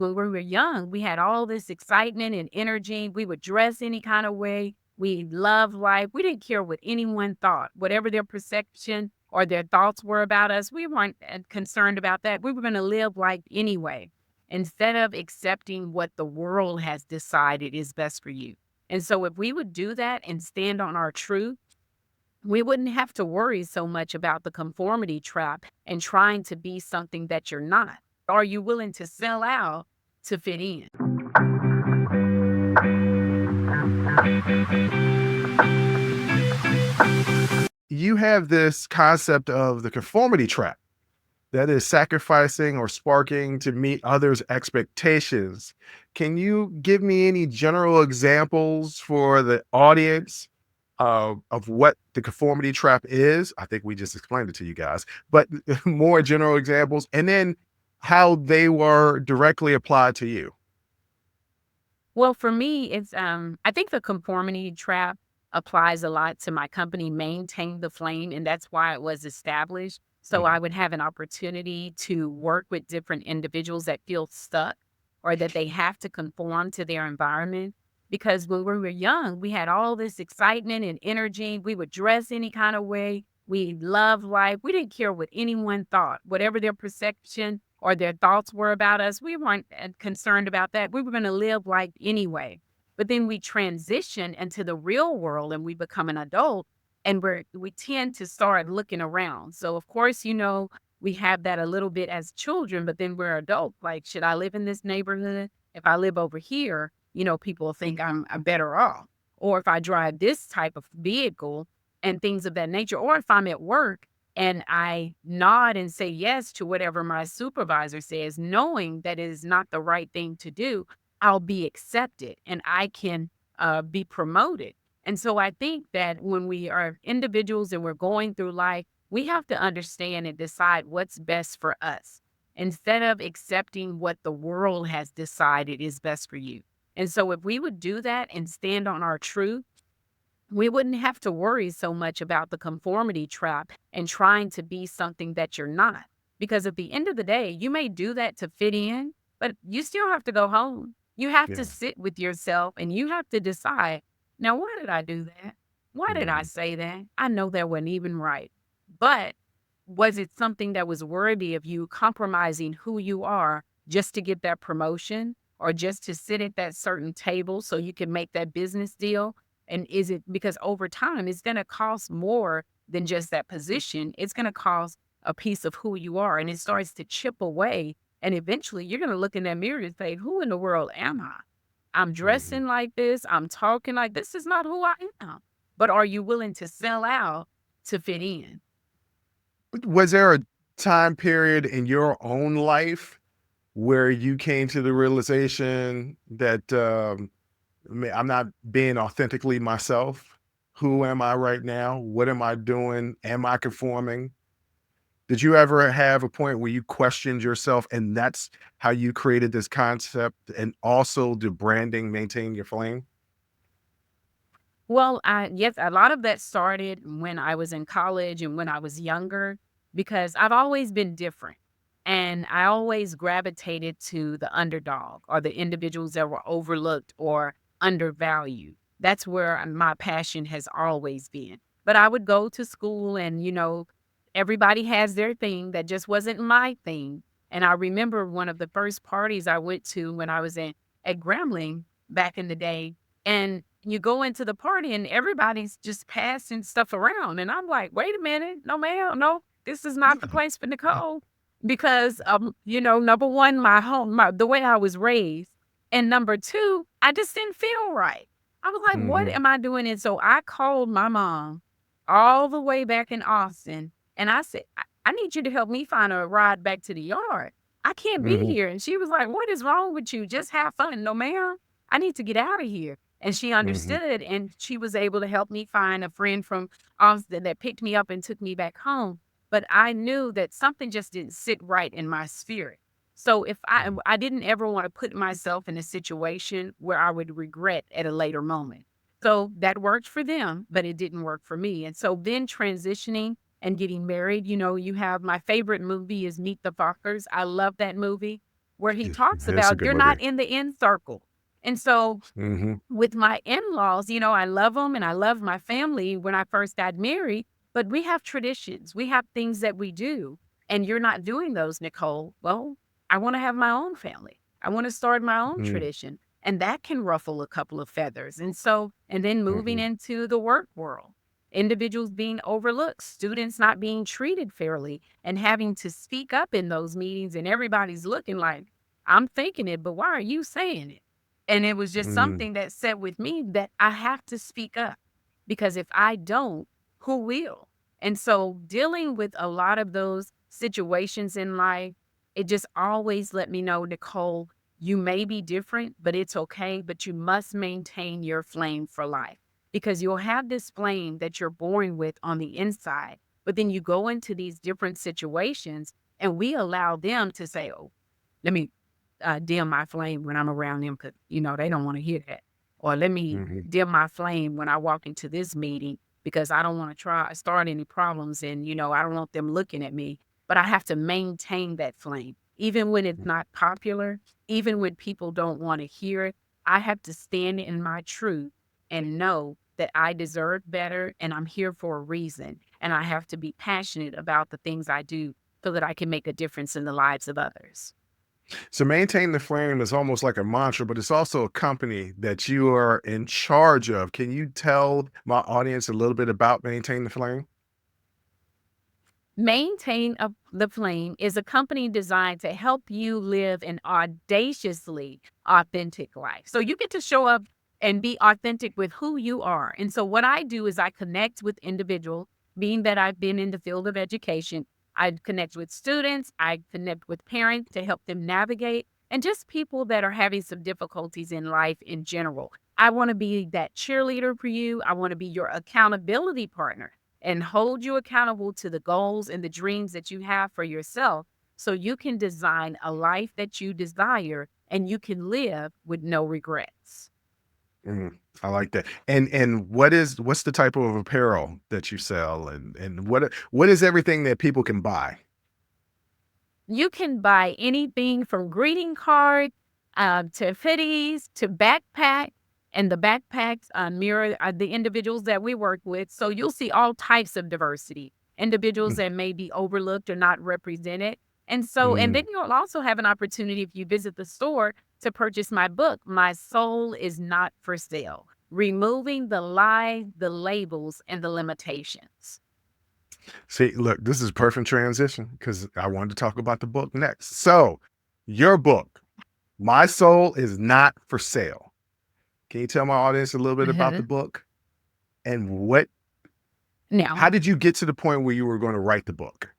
when we were young, we had all this excitement and energy. We would dress any kind of way. We loved life. We didn't care what anyone thought, whatever their perception or their thoughts were about us. We weren't concerned about that. We were going to live life anyway, instead of accepting what the world has decided is best for you. And so, if we would do that and stand on our truth, we wouldn't have to worry so much about the conformity trap and trying to be something that you're not. Are you willing to sell out to fit in? You have this concept of the conformity trap that is sacrificing or sparking to meet others' expectations. Can you give me any general examples for the audience of what the conformity trap is? I think we just explained it to you guys, but more general examples, and then how they were directly applied to you. Well, for me, it's I think the conformity trap applies a lot to my company, Maintain the Flame, and that's why it was established. So I Mhm. would have an opportunity to work with different individuals that feel stuck or that they have to conform to their environment. Because when we were young, we had all this excitement and energy. We would dress any kind of way. We loved life. We didn't care what anyone thought, whatever their perception or their thoughts were about us. We weren't concerned about that. We were going to live life anyway. But then we transition into the real world and we become an adult, and we tend to start looking around. So of course, we have that a little bit as children, but then we're adults. Like, should I live in this neighborhood? If I live over here, people will think I'm better off. Or if I drive this type of vehicle and things of that nature, or if I'm at work and I nod and say yes to whatever my supervisor says, knowing that it is not the right thing to do, I'll be accepted and I can be promoted. And so I think that when we are individuals and we're going through life, we have to understand and decide what's best for us instead of accepting what the world has decided is best for you. And so if we would do that and stand on our truth, we wouldn't have to worry so much about the conformity trap and trying to be something that you're not. Because at the end of the day, you may do that to fit in, but you still have to go home. You have to Yeah. sit with yourself and you have to decide, now, why did I do that? Why did I Mhm. say that? I know that wasn't even right. But was it something that was worthy of you compromising who you are just to get that promotion or just to sit at that certain table so you can make that business deal? And is it because over time it's going to cost more than just that position? It's going to cost a piece of who you are, and it starts to chip away. And eventually you're going to look in that mirror and say, who in the world am I? I'm Mhm. dressing like this. I'm talking like this is not who I am. But are you willing to sell out to fit in? Was there a time period in your own life where you came to the realization that I'm not being authentically myself? Who am I right now? What am I doing? Am I conforming? Did you ever have a point where you questioned yourself and that's how you created this concept and also the branding, maintain your flame? Well, yes, a lot of that started when I was in college and when I was younger, because I've always been different. And I always gravitated to the underdog or the individuals that were overlooked or undervalued. That's where my passion has always been. But I would go to school and, everybody has their thing that just wasn't my thing. And I remember one of the first parties I went to when I was at Grambling back in the day, and you go into the party and everybody's just passing stuff around. And I'm like, wait a minute. No, ma'am. No, this is not the place for Nicole. Because number one, the way I was raised. And number two, I just didn't feel right. I was like, what Mhm, am I doing? And so I called my mom all the way back in Austin. And I said, I need you to help me find a ride back to the yard. I can't be mhm, here. And she was like, what is wrong with you? Just have fun. No, ma'am. I need to get out of here. And she mhm, understood, and she was able to help me find a friend from Austin that picked me up and took me back home. But I knew that something just didn't sit right in my spirit. So if mhm, I didn't ever want to put myself in a situation where I would regret at a later moment. So that worked for them, but it didn't work for me. And so then transitioning and getting married, you have my favorite movie is Meet the Fockers. I love that movie. where he talks It's a about good you're not movie. in the end circle. And so Mhm, with my in-laws, I love them and I love my family when I first got married, but we have traditions. We have things that we do, and you're not doing those, Nicole. Well, I want to have my own family. I want to start my own mhm, tradition, and that can ruffle a couple of feathers. And then moving mhm, into the work world, individuals being overlooked, students not being treated fairly, and having to speak up in those meetings, and everybody's looking like, I'm thinking it, but why are you saying it? And it was just mhm. something that said with me that I have to speak up because if I don't, who will? And so dealing with a lot of those situations in life, it just always let me know, Nicole, you may be different, but it's okay. But you must maintain your flame for life because you'll have this flame that you're born with on the inside. But then you go into these different situations and we allow them to say, oh, let me dim my flame when I'm around them because, they don't want to hear that. Or let me Mhm. dim my flame when I walk into this meeting because I don't want to start any problems and, I don't want them looking at me. But I have to maintain that flame. Even when it's not popular, even when people don't want to hear it, I have to stand in my truth and know that I deserve better and I'm here for a reason. And I have to be passionate about the things I do so that I can make a difference in the lives of others. So maintain the flame is almost like a mantra, but it's also a company that you are in charge of. Can you tell my audience a little bit about Maintain the Flame? The Flame is a company designed to help you live an audaciously authentic life. So you get to show up and be authentic with who you are. And so what I do is I connect with individuals, being that I've been in the field of education. I connect with students, I connect with parents to help them navigate, and just people that are having some difficulties in life in general. I want to be that cheerleader for you. I want to be your accountability partner and hold you accountable to the goals and the dreams that you have for yourself so you can design a life that you desire and you can live with no regrets. Mhm. I like that. And what's the type of apparel that you sell and what is everything that people can buy? You can buy anything from greeting cards to hoodies to backpack. And the backpacks mirror the individuals that we work with. So you'll see all types of diversity, individuals Mm, that may be overlooked or not represented. And then mm. you'll also have an opportunity if you visit the store to purchase my book, My Soul is Not for Sale, Removing the Lies, the Labels, and the Limitations. See, look, this is perfect transition because I wanted to talk about the book next. So, your book, My Soul is Not for Sale. Can you tell my audience a little bit about the Uh-huh. book and what Now, how did you get to the point where you were going to write the book?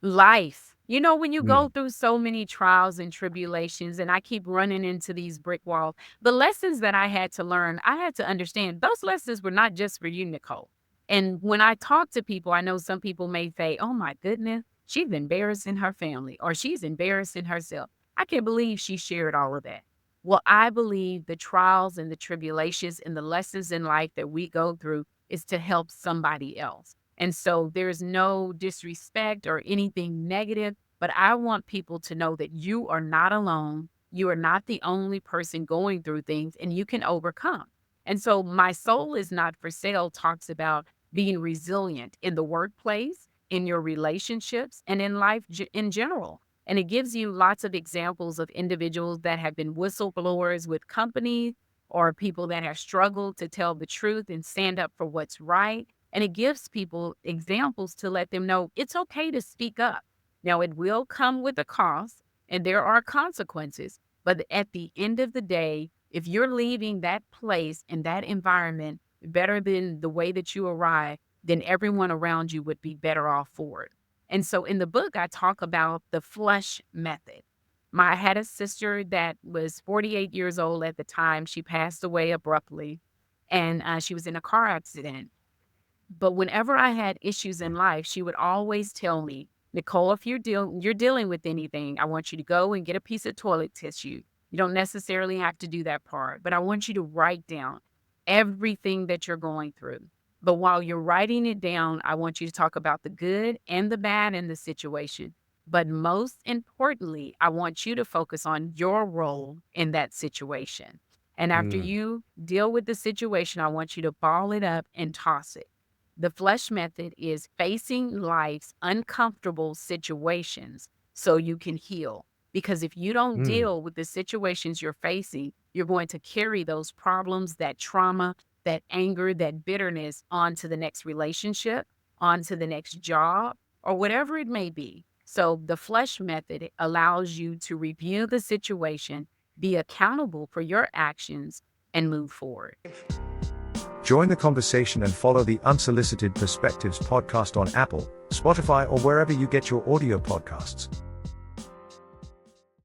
life. When you go Mm, through so many trials and tribulations, and I keep running into these brick walls, the lessons that I had to learn, I had to understand those lessons were not just for you, Nicole. And when I talk to people, I know some people may say, oh my goodness, she's embarrassing her family or she's embarrassing herself. I can't believe she shared all of that. Well, I believe the trials and the tribulations and the lessons in life that we go through is to help somebody else. And so there's no disrespect or anything negative, but I want people to know that you are not alone. You are not the only person going through things and you can overcome. And so My Soul is Not for Sale talks about being resilient in the workplace, in your relationships, and in life in general. And it gives you lots of examples of individuals that have been whistleblowers with companies or people that have struggled to tell the truth and stand up for what's right, and it gives people examples to let them know it's okay to speak up. Now, it will come with a cost and there are consequences. But at the end of the day, if you're leaving that place and that environment better than the way that you arrived, then everyone around you would be better off for it. And so in the book, I talk about the flush method. I had a sister that was 48 years old at the time. She passed away abruptly, and she was in a car accident. But whenever I had issues in life, she would always tell me, Nicole, if you're dealing with anything, I want you to go and get a piece of toilet tissue. You don't necessarily have to do that part, but I want you to write down everything that you're going through. But while you're writing it down, I want you to talk about the good and the bad in the situation. But most importantly, I want you to focus on your role in that situation. And after Mm, you deal with the situation, I want you to ball it up and toss it. The flesh method is facing life's uncomfortable situations so you can heal. Because if you don't mm, deal with the situations you're facing, you're going to carry those problems, that trauma, that anger, that bitterness onto the next relationship, onto the next job, or whatever it may be. So the flesh method allows you to review the situation, be accountable for your actions, and move forward. Join the conversation and follow the Unsolicited Perspectives podcast on Apple, Spotify, or wherever you get your audio podcasts.